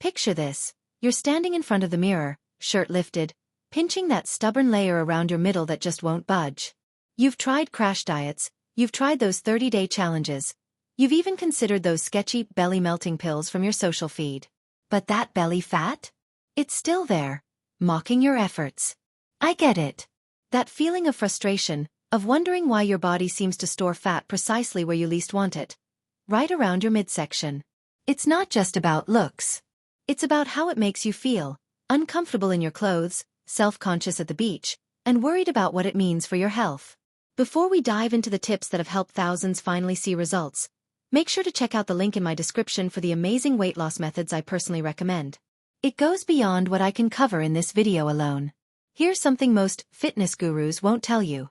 Picture this. You're standing in front of the mirror, shirt lifted, pinching that stubborn layer around your middle that just won't budge. You've tried crash diets, you've tried those 30-day challenges, you've even considered those sketchy belly-melting pills from your social feed. But that belly fat? It's still there, mocking your efforts. I get it. That feeling of frustration, of wondering why your body seems to store fat precisely where you least want it. Right around your midsection. It's not just about looks. It's about how it makes you feel, uncomfortable in your clothes, self-conscious at the beach, and worried about what it means for your health. Before we dive into the tips that have helped thousands finally see results, make sure to check out the link in my description for the amazing weight loss methods I personally recommend. It goes beyond what I can cover in this video alone. Here's something most fitness gurus won't tell you.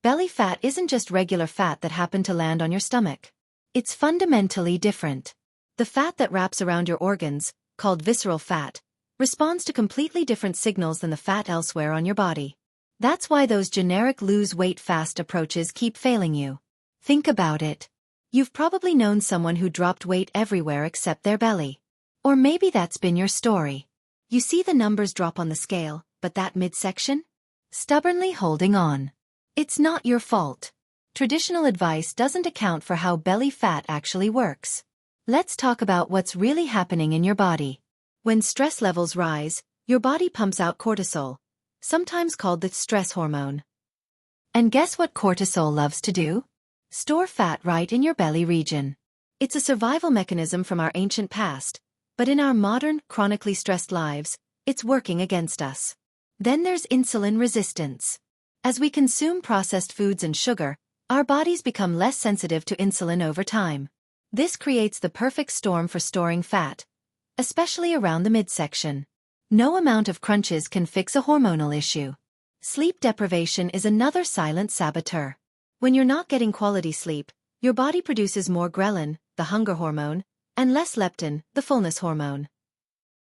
Belly fat isn't just regular fat that happened to land on your stomach. It's fundamentally different. The fat that wraps around your organs, called visceral fat, responds to completely different signals than the fat elsewhere on your body. That's why those generic lose weight fast approaches keep failing you. Think about it. You've probably known someone who dropped weight everywhere except their belly. Or maybe that's been your story. You see the numbers drop on the scale, but that midsection? Stubbornly holding on. It's not your fault. Traditional advice doesn't account for how belly fat actually works. Let's talk about what's really happening in your body. When stress levels rise, your body pumps out cortisol, sometimes called the stress hormone. And guess what cortisol loves to do? Store fat right in your belly region. It's a survival mechanism from our ancient past, but in our modern, chronically stressed lives, it's working against us. Then there's insulin resistance. As we consume processed foods and sugar, our bodies become less sensitive to insulin over time. This creates the perfect storm for storing fat, especially around the midsection. No amount of crunches can fix a hormonal issue. Sleep deprivation is another silent saboteur. When you're not getting quality sleep, your body produces more ghrelin, the hunger hormone, and less leptin, the fullness hormone.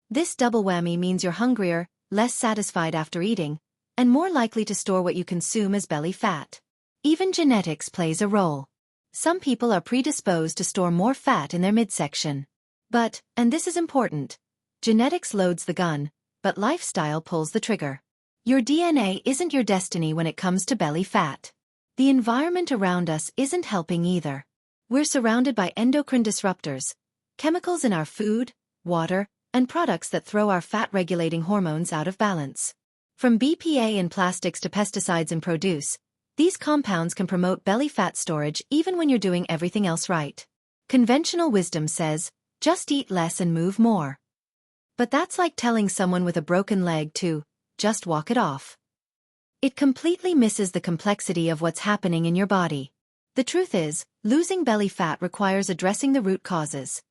This double whammy means you're hungrier, less satisfied after eating, and more likely to store what you consume as belly fat. Even genetics plays a role. Some people are predisposed to store more fat in their midsection. But, and this is important, genetics loads the gun, but lifestyle pulls the trigger. Your DNA isn't your destiny when it comes to belly fat. The environment around us isn't helping either. We're surrounded by endocrine disruptors, chemicals in our food, water, and products that throw our fat-regulating hormones out of balance. From BPA in plastics to pesticides in produce, these compounds can promote belly fat storage even when you're doing everything else right. Conventional wisdom says, just eat less and move more. But that's like telling someone with a broken leg to, just walk it off. It completely misses the complexity of what's happening in your body. The truth is, losing belly fat requires addressing the root causes.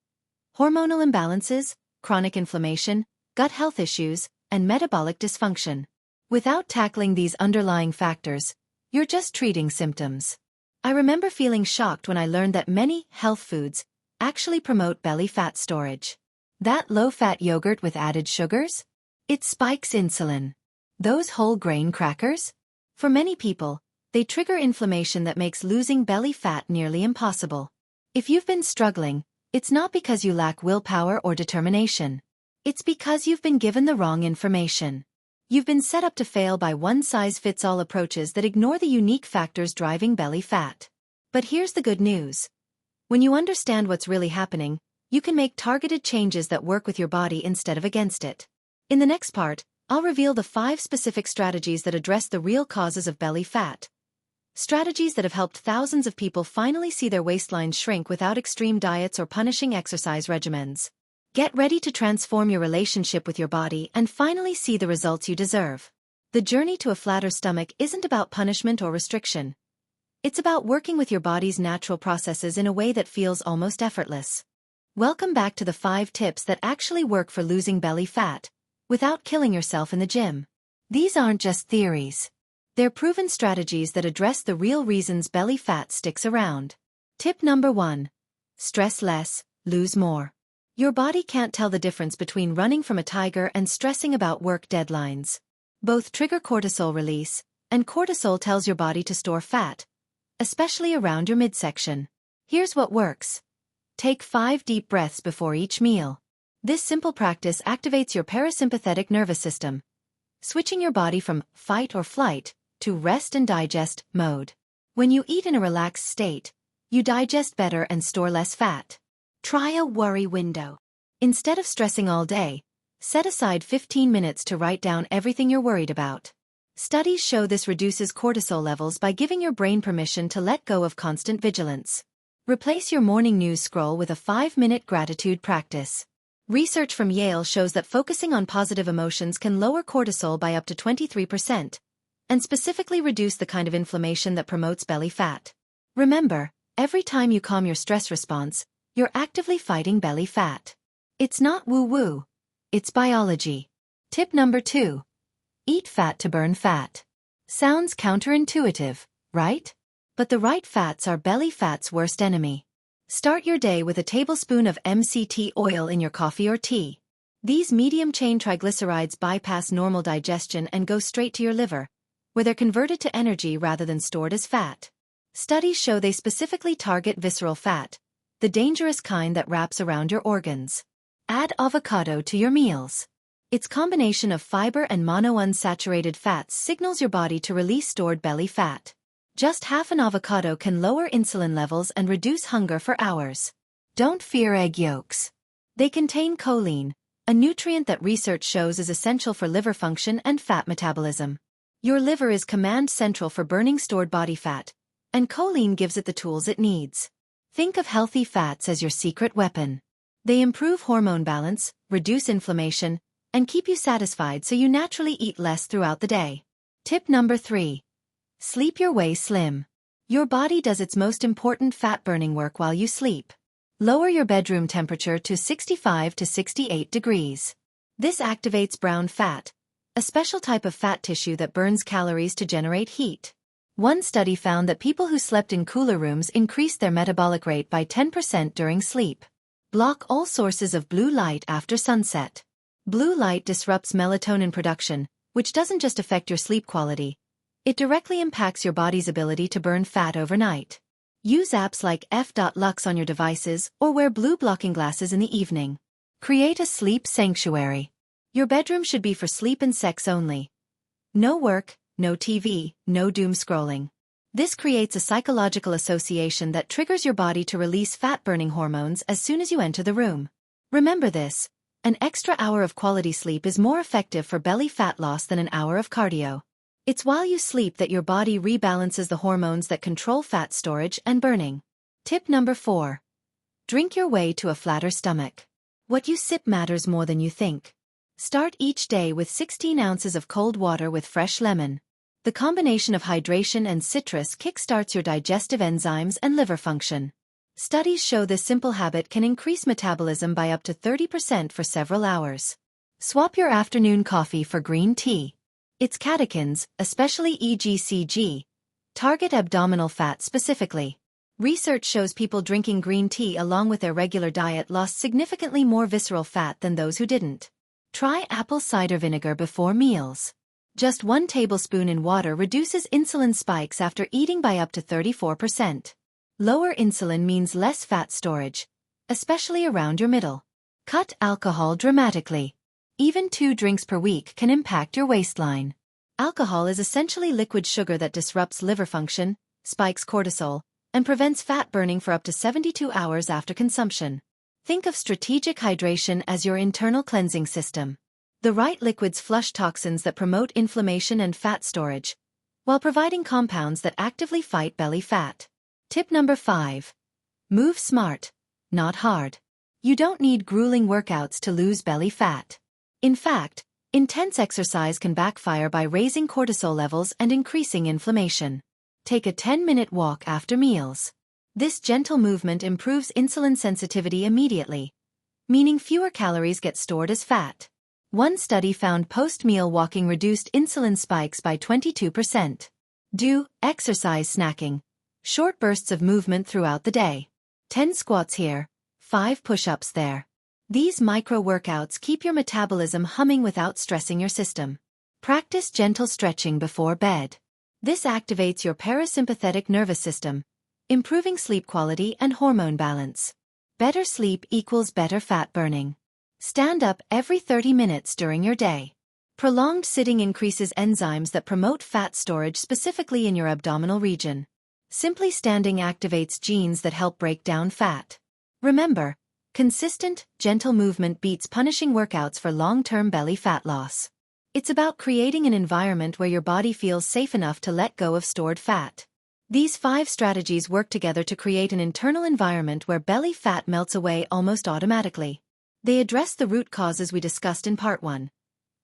Hormonal imbalances, chronic inflammation, gut health issues, and metabolic dysfunction. Without tackling these underlying factors, you're just treating symptoms. I remember feeling shocked when I learned that many health foods actually promote belly fat storage. That low-fat yogurt with added sugars? It spikes insulin. Those whole grain crackers? For many people, they trigger inflammation that makes losing belly fat nearly impossible. If you've been struggling, it's not because you lack willpower or determination. It's because you've been given the wrong information. You've been set up to fail by one-size-fits-all approaches that ignore the unique factors driving belly fat. But here's the good news. When you understand what's really happening, you can make targeted changes that work with your body instead of against it. In the next part, I'll reveal the 5 specific strategies that address the real causes of belly fat. Strategies that have helped thousands of people finally see their waistlines shrink without extreme diets or punishing exercise regimens. Get ready to transform your relationship with your body and finally see the results you deserve. The journey to a flatter stomach isn't about punishment or restriction. It's about working with your body's natural processes in a way that feels almost effortless. Welcome back to the 5 tips that actually work for losing belly fat, without killing yourself in the gym. These aren't just theories. They're proven strategies that address the real reasons belly fat sticks around. Tip number 1. Stress less, lose more. Your body can't tell the difference between running from a tiger and stressing about work deadlines. Both trigger cortisol release, and cortisol tells your body to store fat, especially around your midsection. Here's what works. Take 5 deep breaths before each meal. This simple practice activates your parasympathetic nervous system, switching your body from fight or flight to rest and digest mode. When you eat in a relaxed state, you digest better and store less fat. Try a worry window. Instead of stressing all day, set aside 15 minutes to write down everything you're worried about. Studies show this reduces cortisol levels by giving your brain permission to let go of constant vigilance. Replace your morning news scroll with a 5-minute gratitude practice. Research from Yale shows that focusing on positive emotions can lower cortisol by up to 23%, and specifically reduce the kind of inflammation that promotes belly fat. Remember, every time you calm your stress response, you're actively fighting belly fat. It's not woo-woo. It's biology. Tip number 2. Eat fat to burn fat. Sounds counterintuitive, right? But the right fats are belly fat's worst enemy. Start your day with a tablespoon of MCT oil in your coffee or tea. These medium-chain triglycerides bypass normal digestion and go straight to your liver, where they're converted to energy rather than stored as fat. Studies show they specifically target visceral fat, the dangerous kind that wraps around your organs. Add avocado to your meals. Its combination of fiber and monounsaturated fats signals your body to release stored belly fat. Just half an avocado can lower insulin levels and reduce hunger for hours. Don't fear egg yolks. They contain choline, a nutrient that research shows is essential for liver function and fat metabolism. Your liver is command central for burning stored body fat, and choline gives it the tools it needs. Think of healthy fats as your secret weapon. They improve hormone balance, reduce inflammation, and keep you satisfied so you naturally eat less throughout the day. Tip number 3. Sleep your way slim. Your body does its most important fat-burning work while you sleep. Lower your bedroom temperature to 65 to 68 degrees. This activates brown fat, a special type of fat tissue that burns calories to generate heat. One study found that people who slept in cooler rooms increased their metabolic rate by 10% during sleep. Block all sources of blue light after sunset. Blue light disrupts melatonin production, which doesn't just affect your sleep quality. It directly impacts your body's ability to burn fat overnight. Use apps like F.Lux on your devices or wear blue blocking glasses in the evening. Create a sleep sanctuary. Your bedroom should be for sleep and sex only. No work, no TV, no doom scrolling. This creates a psychological association that triggers your body to release fat-burning hormones as soon as you enter the room. Remember this, an extra hour of quality sleep is more effective for belly fat loss than an hour of cardio. It's while you sleep that your body rebalances the hormones that control fat storage and burning. Tip number 4. Drink your way to a flatter stomach. What you sip matters more than you think. Start each day with 16 ounces of cold water with fresh lemon. The combination of hydration and citrus kickstarts your digestive enzymes and liver function. Studies show this simple habit can increase metabolism by up to 30% for several hours. Swap your afternoon coffee for green tea. Its catechins, especially EGCG, target abdominal fat specifically. Research shows people drinking green tea along with their regular diet lost significantly more visceral fat than those who didn't. Try apple cider vinegar before meals. Just 1 tablespoon in water reduces insulin spikes after eating by up to 34%. Lower insulin means less fat storage, especially around your middle. Cut alcohol dramatically. Even 2 drinks per week can impact your waistline. Alcohol is essentially liquid sugar that disrupts liver function, spikes cortisol, and prevents fat burning for up to 72 hours after consumption. Think of strategic hydration as your internal cleansing system. The right liquids flush toxins that promote inflammation and fat storage, while providing compounds that actively fight belly fat. Tip number 5. Move smart, not hard. You don't need grueling workouts to lose belly fat. In fact, intense exercise can backfire by raising cortisol levels and increasing inflammation. Take a 10-minute walk after meals. This gentle movement improves insulin sensitivity immediately, meaning fewer calories get stored as fat. One study found post-meal walking reduced insulin spikes by 22%. Do exercise snacking. Short bursts of movement throughout the day. 10 squats here, 5 push-ups there. These micro-workouts keep your metabolism humming without stressing your system. Practice gentle stretching before bed. This activates your parasympathetic nervous system, improving sleep quality and hormone balance. Better sleep equals better fat burning. Stand up every 30 minutes during your day. Prolonged sitting increases enzymes that promote fat storage specifically in your abdominal region. Simply standing activates genes that help break down fat. Remember, consistent, gentle movement beats punishing workouts for long-term belly fat loss. It's about creating an environment where your body feels safe enough to let go of stored fat. These 5 strategies work together to create an internal environment where belly fat melts away almost automatically. They address the root causes we discussed in Part 1.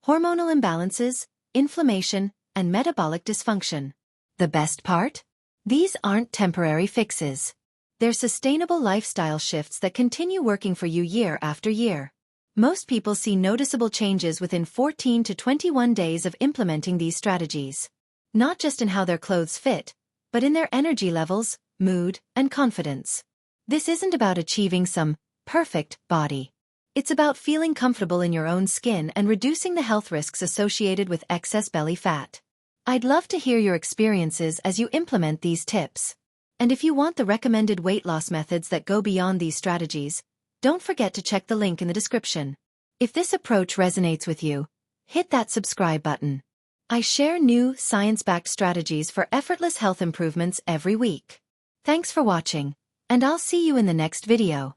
Hormonal imbalances, inflammation, and metabolic dysfunction. The best part? These aren't temporary fixes. They're sustainable lifestyle shifts that continue working for you year after year. Most people see noticeable changes within 14 to 21 days of implementing these strategies. Not just in how their clothes fit, but in their energy levels, mood, and confidence. This isn't about achieving some perfect body. It's about feeling comfortable in your own skin and reducing the health risks associated with excess belly fat. I'd love to hear your experiences as you implement these tips. And if you want the recommended weight loss methods that go beyond these strategies, don't forget to check the link in the description. If this approach resonates with you, hit that subscribe button. I share new, science-backed strategies for effortless health improvements every week. Thanks for watching, and I'll see you in the next video.